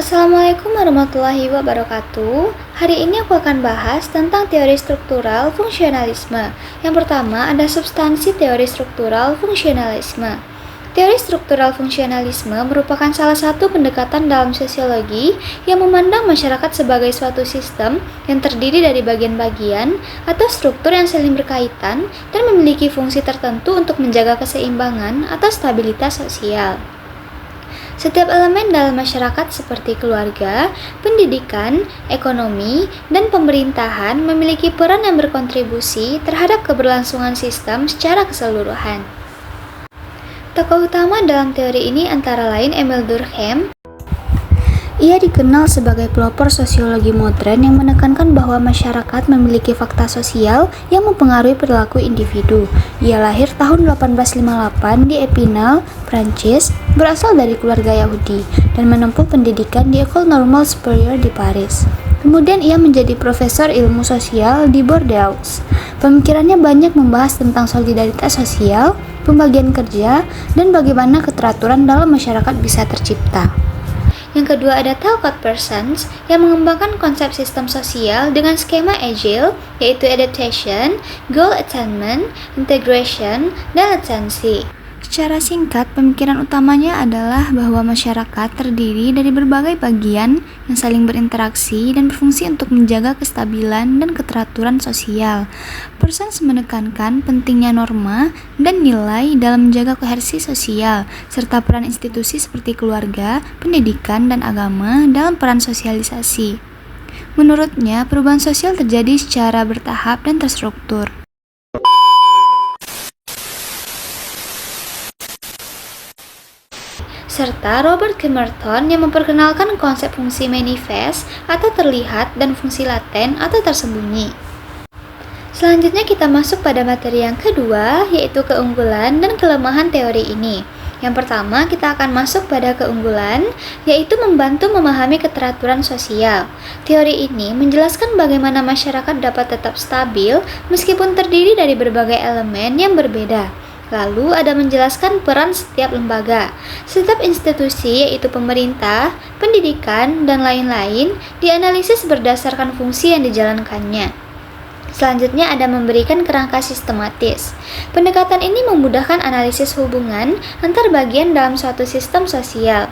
Assalamualaikum warahmatullahi wabarakatuh. Hari ini aku akan bahas tentang teori struktural fungsionalisme. Yang pertama ada substansi teori struktural fungsionalisme. Teori struktural fungsionalisme merupakan salah satu pendekatan dalam sosiologi yang memandang masyarakat sebagai suatu sistem yang terdiri dari bagian-bagian atau struktur yang saling berkaitan dan memiliki fungsi tertentu untuk menjaga keseimbangan atau stabilitas sosial. Setiap elemen dalam masyarakat seperti keluarga, pendidikan, ekonomi, dan pemerintahan memiliki peran yang berkontribusi terhadap keberlangsungan sistem secara keseluruhan. Tokoh utama dalam teori ini antara lain Emile Durkheim. Ia dikenal sebagai pelopor sosiologi modern yang menekankan bahwa masyarakat memiliki fakta sosial yang mempengaruhi perilaku individu. Ia lahir tahun 1858 di Epinal, Prancis, berasal dari keluarga Yahudi, dan menempuh pendidikan di École Normale Supérieure di Paris. Kemudian ia menjadi profesor ilmu sosial di Bordeaux. Pemikirannya banyak membahas tentang solidaritas sosial, pembagian kerja, dan bagaimana keteraturan dalam masyarakat bisa tercipta. Yang kedua ada Talcott Parsons yang mengembangkan konsep sistem sosial dengan skema agile, yaitu adaptation, goal attainment, integration, dan latency. Secara singkat, pemikiran utamanya adalah bahwa masyarakat terdiri dari berbagai bagian yang saling berinteraksi dan berfungsi untuk menjaga kestabilan dan keteraturan sosial. Parsons menekankan pentingnya norma dan nilai dalam menjaga kohersi sosial, serta peran institusi seperti keluarga, pendidikan, dan agama dalam peran sosialisasi. Menurutnya, perubahan sosial terjadi secara bertahap dan terstruktur. Serta Robert Kemerton yang memperkenalkan konsep fungsi manifest atau terlihat dan fungsi laten atau tersembunyi. Selanjutnya kita masuk pada materi yang kedua, yaitu keunggulan dan kelemahan teori ini. Yang pertama kita akan masuk pada keunggulan, yaitu membantu memahami keteraturan sosial. Teori ini menjelaskan bagaimana masyarakat dapat tetap stabil meskipun terdiri dari berbagai elemen yang berbeda. Lalu ada menjelaskan peran setiap lembaga. Setiap institusi yaitu pemerintah, pendidikan, dan lain-lain dianalisis berdasarkan fungsi yang dijalankannya. Selanjutnya ada memberikan kerangka sistematis. Pendekatan ini memudahkan analisis hubungan antar bagian dalam suatu sistem sosial.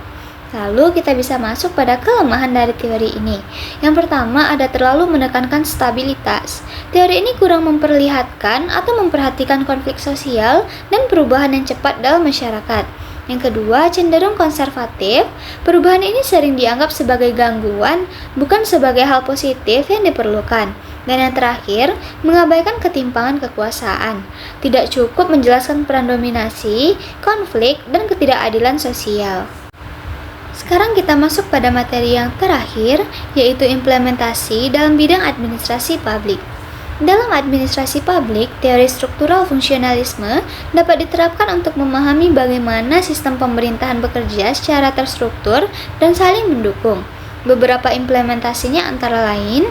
Lalu kita bisa masuk pada kelemahan dari teori ini. Yang pertama ada terlalu menekankan stabilitas. Teori ini kurang memperlihatkan atau memperhatikan konflik sosial dan perubahan yang cepat dalam masyarakat. Yang kedua, cenderung konservatif. Perubahan ini sering dianggap sebagai gangguan, bukan sebagai hal positif yang diperlukan. Dan yang terakhir, mengabaikan ketimpangan kekuasaan. Tidak cukup menjelaskan peran dominasi, konflik, dan ketidakadilan sosial. Sekarang kita masuk pada materi yang terakhir, yaitu implementasi dalam bidang administrasi publik. Dalam administrasi publik, teori struktural fungsionalisme dapat diterapkan untuk memahami bagaimana sistem pemerintahan bekerja secara terstruktur dan saling mendukung. Beberapa implementasinya antara lain: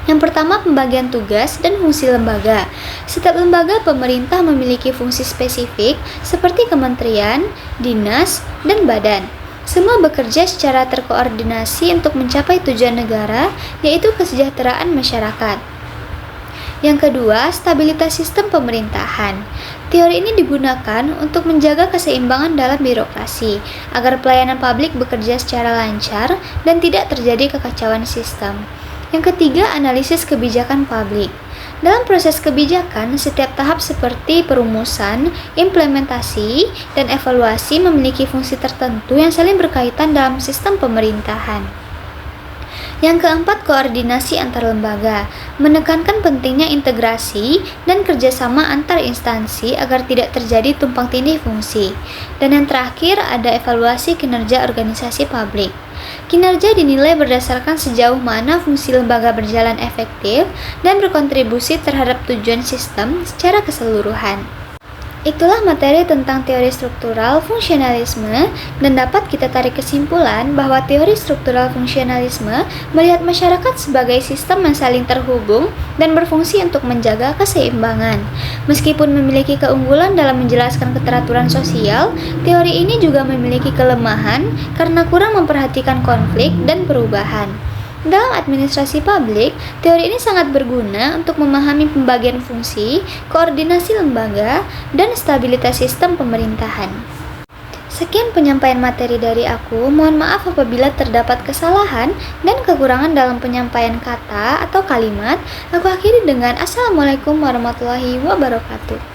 yang pertama, pembagian tugas dan fungsi lembaga. Setiap lembaga pemerintah memiliki fungsi spesifik seperti kementerian, dinas, dan badan. Semua bekerja secara terkoordinasi untuk mencapai tujuan negara, yaitu kesejahteraan masyarakat. Yang kedua, stabilitas sistem pemerintahan. Teori ini digunakan untuk menjaga keseimbangan dalam birokrasi, agar pelayanan publik bekerja secara lancar dan tidak terjadi kekacauan sistem. Yang ketiga, analisis kebijakan publik. Dalam proses kebijakan, setiap tahap seperti perumusan, implementasi, dan evaluasi memiliki fungsi tertentu yang saling berkaitan dalam sistem pemerintahan. Yang keempat, koordinasi antar lembaga, menekankan pentingnya integrasi dan kerjasama antar instansi agar tidak terjadi tumpang tindih fungsi. Dan yang terakhir, ada evaluasi kinerja organisasi publik. Kinerja dinilai berdasarkan sejauh mana fungsi lembaga berjalan efektif dan berkontribusi terhadap tujuan sistem secara keseluruhan. Itulah materi tentang teori struktural fungsionalisme, dan dapat kita tarik kesimpulan bahwa teori struktural fungsionalisme melihat masyarakat sebagai sistem yang saling terhubung dan berfungsi untuk menjaga keseimbangan. Meskipun memiliki keunggulan dalam menjelaskan keteraturan sosial, teori ini juga memiliki kelemahan karena kurang memperhatikan konflik dan perubahan. Dalam administrasi publik, teori ini sangat berguna untuk memahami pembagian fungsi, koordinasi lembaga, dan stabilitas sistem pemerintahan. Sekian penyampaian materi dari aku. Mohon maaf apabila terdapat kesalahan dan kekurangan dalam penyampaian kata atau kalimat. Aku akhiri dengan Assalamualaikum warahmatullahi wabarakatuh.